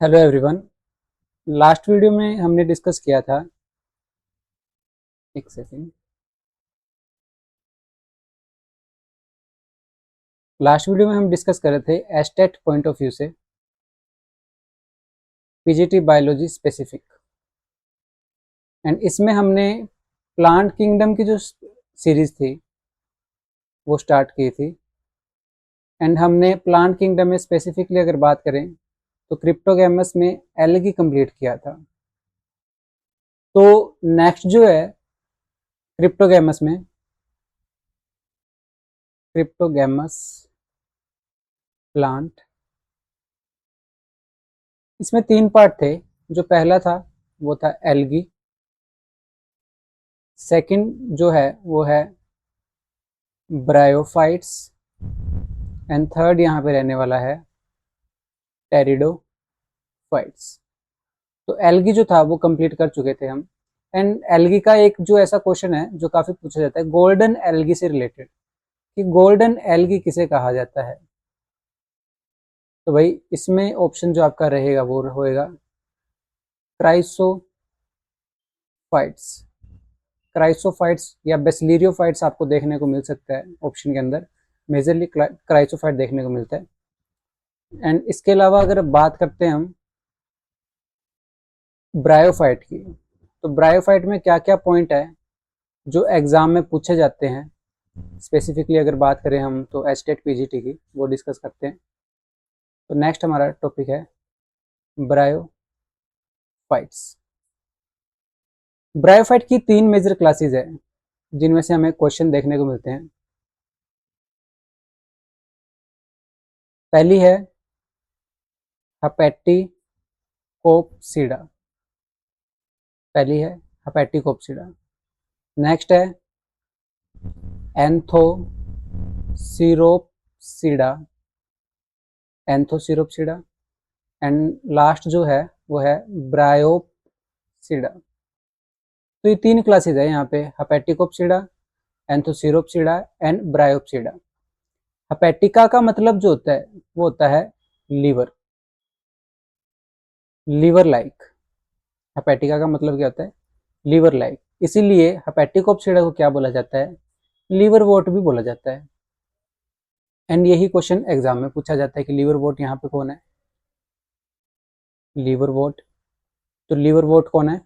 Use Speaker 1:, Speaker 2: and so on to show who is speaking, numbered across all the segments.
Speaker 1: Hello everyone. Last video में हमने discuss किया था। एक सेकेंड। लास्ट वीडियो में हम डिस्कस कर रहे थे एस्टेट पॉइंट ऑफ व्यू से पीजीटी बायोलॉजी स्पेसिफिक। एंड इसमें हमने प्लांट किंगडम की जो सीरीज थी वो स्टार्ट की थी। एंड हमने प्लांट किंगडम में स्पेसिफिकली अगर बात करें तो क्रिप्टोगैमस में एल्गी कंप्लीट किया था। तो नेक्स्ट जो है क्रिप्टोगैमस में क्रिप्टोगैमस प्लांट, इसमें 3 पार्ट थे। जो पहला था वो था एल्गी। सेकंड जो है वो है ब्रायोफाइट्स। एंड थर्ड यहाँ पे रहने वाला है टेरिडोफाइट्स। तो एल्गी जो था वो कंप्लीट कर चुके थे हम। एंड एल्गी का एक जो ऐसा क्वेश्चन है जो काफी पूछा जाता है गोल्डन एल्गी से रिलेटेड, कि गोल्डन एल्गी किसे कहा जाता है। तो भाई इसमें ऑप्शन जो आपका रहेगा वो होएगा क्राइसोफाइट्स। क्राइसोफाइट्स या बेसिलियरियोफाइट्स आपको देखने को मिल सकता है ऑप्शन के अंदर। मेजरली क्राइसोफाइट देखने को मिलता है। एंड इसके अलावा अगर बात करते हैं हम ब्रायोफाइट की, तो ब्रायोफाइट में क्या क्या पॉइंट है जो एग्जाम में पूछे जाते हैं। स्पेसिफिकली अगर बात करें हम तो एस्टेट पीजीटी की वो डिस्कस करते हैं। तो नेक्स्ट हमारा टॉपिक है ब्रायोफाइट्स। ब्रायोफाइट की 3 मेजर क्लासेस है जिनमें से हमें क्वेश्चन देखने को मिलते हैं। पहली है हेपेटिकोप्सिडा। पहली है हेपेटिकोप्सिडा। नेक्स्ट है एंथोसिरोप्सिडा। एंथोसिरोप्सिडा। एंड लास्ट जो है वो है ब्रायोप्सिडा। तो ये 3 क्लासेस है यहाँ पे, हेपेटिकोप्सिडा, एंथोसिरोप्सिडा एंड ब्रायोप्सिडा। हेपेटिका का मतलब जो होता है वो होता है लीवर, लीवर लाइक। हेपेटिका का मतलब क्या होता है? Liver like. इसीलिए हेपेटिकोप्सिडा को क्या बोला जाता है? लीवर वोट भी बोला जाता है। एंड यही क्वेश्चन एग्जाम में पूछा जाता है कि लीवर वोट यहाँ पे कौन है? Liverwort. तो लीवर वोट कौन है?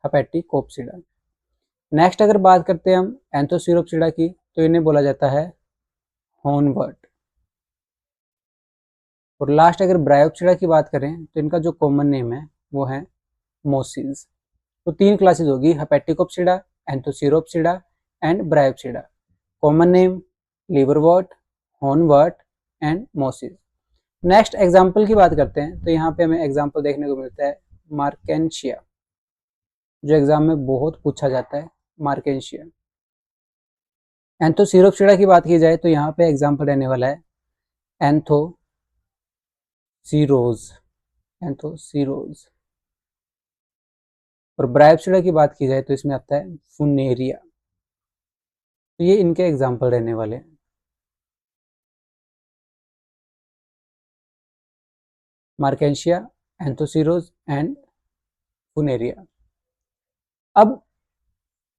Speaker 1: हेपेटिकोप्सिडा। नेक्स्ट अगर बात करते हैं हम एंथोसिरोप्सिडा की, तो इन्हें बोला जाता है हॉर्नवर्ट। और लास्ट अगर ब्रायोप्सिडा की बात करें तो इनका जो कॉमन नेम है वो है मोसिस। तो 3 क्लासेस होगी, hepaticopsida, anthoceropsida and bryopsida. Common name liverwort, hornwort and mosses. Next example की बात करते हैं तो यहाँ पे हमें एग्जाम्पल देखने को मिलता है मार्केंशिया, जो एग्जाम में बहुत पूछा जाता है। मार्केंशिया। एंथोसिरोप्सिडा की बात की जाए तो यहाँ पे एग्जाम्पल रहने वाला है एंथोसिरोज। एंथोसिरोज। और ब्रायोप्सिडा की बात की जाए तो इसमें आता है फुनेरिया। तो ये इनके एग्जाम्पल रहने वाले हैं। Marchantia, anthoceros and funaria. अब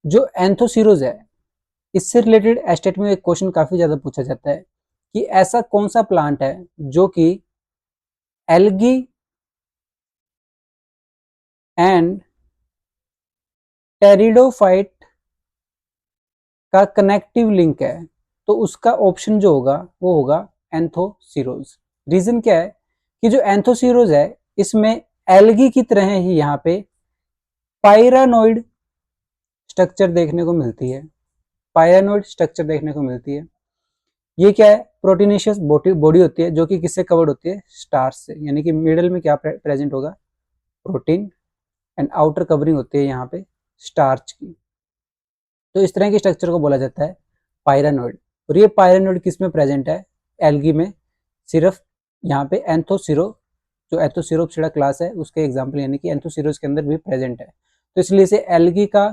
Speaker 1: जो एंथोसिरोज है इससे रिलेटेड एस्टेट में एक क्वेश्चन काफी ज्यादा पूछा जाता है कि ऐसा कौन सा प्लांट है जो कि एल्गी एंड टेरिडोफाइट का कनेक्टिव लिंक है। तो उसका ऑप्शन जो होगा वो होगा एंथोसिरोज। रीजन क्या है कि जो एंथोसिरोज है इसमें एल्गी की तरह ही यहाँ पे पायरानोइड स्ट्रक्चर देखने को मिलती है। पायरानोइड स्ट्रक्चर देखने को मिलती है। ये क्या है? प्रोटीनेशियस बॉडी होती है जो कि किससे कवर्ड होती है? स्टार्च से। यानी कि मिडल में क्या प्रेजेंट होगा? प्रोटीन। एंड आउटर कवरिंग होती है यहाँ पे स्टार्च की। तो इस तरह की स्ट्रक्चर को बोला जाता है पायरानोइड। और ये पायरानोइड किस में प्रेजेंट है? एल्गी में। सिर्फ यहाँ पे एंथोसिरो, जो एंथोसिरोप्सिडा क्लास है उसके एग्जाम्पल यानी कि एंथोसिरोज के अंदर भी प्रेजेंट है। तो इसलिए इसे एल्गी का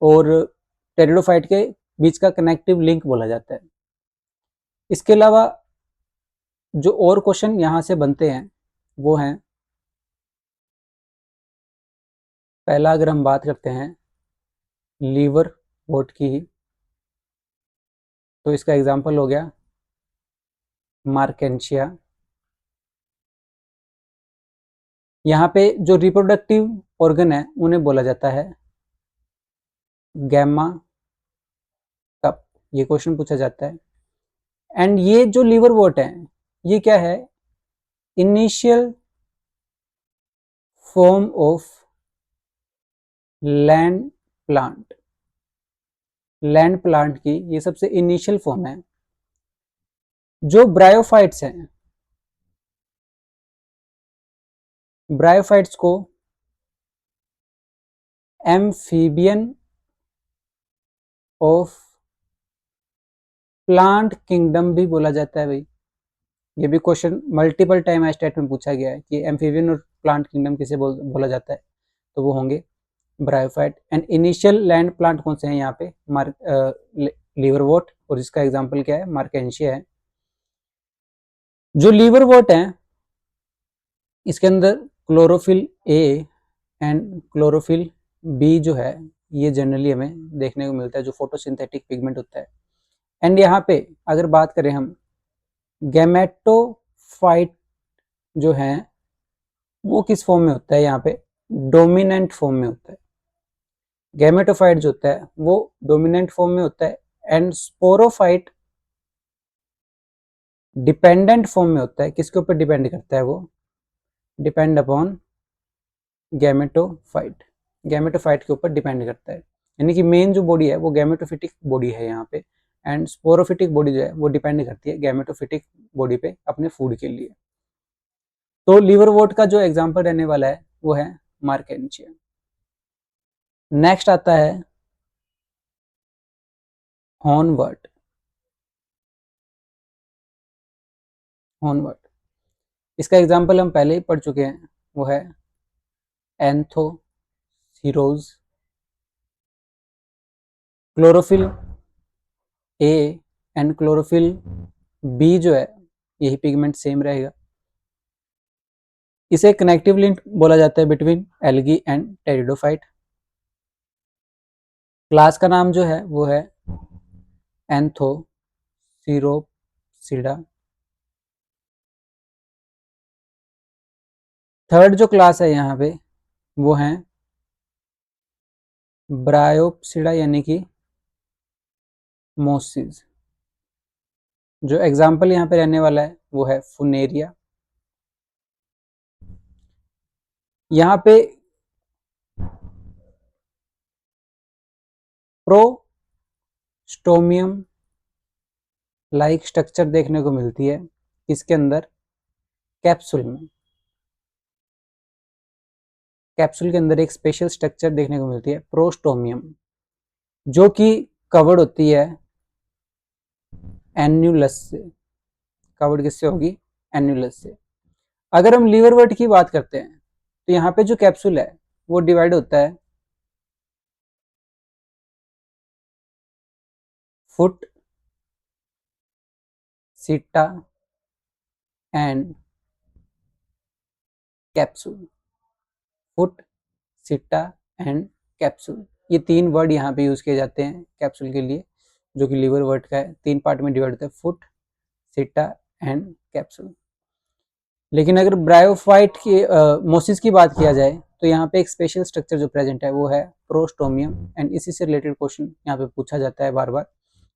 Speaker 1: और टेरिडोफाइट के बीच का कनेक्टिव लिंक बोला जाता है। इसके अलावा जो और क्वेश्चन यहाँ से बनते हैं वो हैं पहला अगर हम बात करते हैं लीवर वोट की, तो इसका एग्जाम्पल हो गया मार्केंशिया। यहाँ पे जो रिप्रोडक्टिव ऑर्गन है उन्हें बोला जाता है गैमा कप, ये क्वेश्चन पूछा जाता है। एंड ये जो लीवर वोट है ये क्या है, initial form of land plant. Land plant की ये सबसे इनिशियल फॉर्म है। जो ब्रायोफाइट्स हैं, ब्रायोफाइट्स को एम्फीबियन ऑफ प्लांट किंगडम भी बोला जाता है भाई। ये भी क्वेश्चन मल्टीपल टाइम स्टेट में पूछा गया है कि एम्फीबियन और प्लांट किंगडम किसे बोला जाता है, तो वो होंगे bryophyte. And initial land plant कौन से हैं यहाँ पे, लीवरवोट, और इसका एग्जांपल क्या है, मार्केंशिया है। जो लीवरवोट है इसके अंदर chlorophyll A and chlorophyll B जो है ये जनरली हमें देखने को मिलता है, जो फोटोसिंथेटिक पिगमेंट होता है। एंड यहाँ पे अगर बात करें हम, गैमेटोफाइट जो है वो किस फॉर्म में होता है, यहाँ पे डोमिनेंट फॉर्म में होता है। गैमेटोफाइट जो होता है वो डोमिनेंट फॉर्म में होता है। एंड स्पोरोफाइट डिपेंडेंट फॉर्म में होता है। किसके ऊपर डिपेंड करता है, वो डिपेंड अपॉन गैमेटोफाइट, गैमेटोफाइट के ऊपर डिपेंड करता है। यानी कि मेन जो बॉडी है वो गैमेटोफिटिक बॉडी है यहाँ पे, एंड स्पोरोफिटिक बॉडी जो है वो डिपेंड करती है गैमेटोफिटिक बॉडी पे अपने फूड के लिए। तो लीवरवोट का जो एग्जांपल रहने वाला है वो है मार्केंशिया। नेक्स्ट आता है हॉर्नवर्ट। हॉर्नवर्ट, इसका एग्जांपल हम पहले ही पढ़ चुके हैं, वो है anthoceros. Chlorophyll A and chlorophyll B जो है यही पिगमेंट सेम रहेगा। इसे कनेक्टिव लिंक बोला जाता है between algae and pteridophyte. Class का नाम जो है वो है एंथोसिरोप्सिडा। थर्ड जो क्लास है यहाँ पे वो है ब्रायोप्सिडा यानी कि मोसिस। जो एग्जाम्पल यहाँ पे रहने वाला है वो है फुनेरिया। यहाँ पे प्रोस्टोमियम लाइक स्ट्रक्चर देखने को मिलती है इसके अंदर, कैप्सूल में। कैप्सूल के अंदर एक स्पेशल स्ट्रक्चर देखने को मिलती है प्रोस्टोमियम, जो कि कवर्ड होती है एन्यूलस से। कवर्ड किससे होगी, एन्यूलस से। अगर हम लीवरवर्ट की बात करते हैं तो यहाँ पे जो कैप्सूल है वो डिवाइड होता है फुट, सीटा एंड कैप्सूल। फुट, सीटा एंड कैप्सूल, ये तीन वर्ड यहाँ पे यूज किए जाते हैं कैप्सूल के लिए, जो कि लीवर वर्ड का है। तीन पार्ट में डिवाइड होता है, फुट, सीटा एंड कैप्सूल। लेकिन अगर ब्रायोफाइट की मोसिस की बात किया जाए तो यहाँ पे एक स्पेशल स्ट्रक्चर जो प्रेजेंट है वो है प्रोस्टोमियम। एंड इसी से रिलेटेड क्वेश्चन यहाँ पे पूछा जाता है बार बार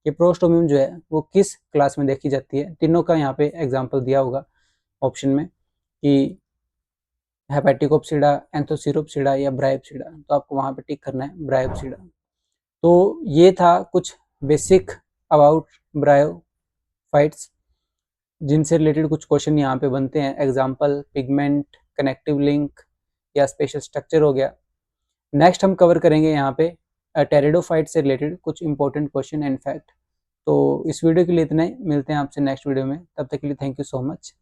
Speaker 1: कि प्रोस्टोमियम जो है वो किस क्लास में देखी जाती है। तीनों का यहाँ पे एग्जाम्पल दिया होगा ऑप्शन में कि हेपेटिकोप्सिडा, एंथोसिरोप्सिडा या ब्रायोप्सिडा, तो आपको वहाँ पे टिक करना है ब्रायोप्सिडा। तो ये था कुछ बेसिक अबाउट ब्रायोफाइट्स, जिनसे रिलेटेड कुछ क्वेश्चन यहाँ पे बनते हैं। एग्जाम्पल पिगमेंट, कनेक्टिव लिंक या स्पेशल स्ट्रक्चर हो गया। नेक्स्ट हम कवर करेंगे यहाँ पे टेरिडोफाइट से रिलेटेड कुछ इंपॉर्टेंट क्वेश्चन एंड फैक्ट। तो इस वीडियो के लिए इतना ही, मिलते हैं आपसे नेक्स्ट वीडियो में, तब तक के लिए थैंक यू सो मच।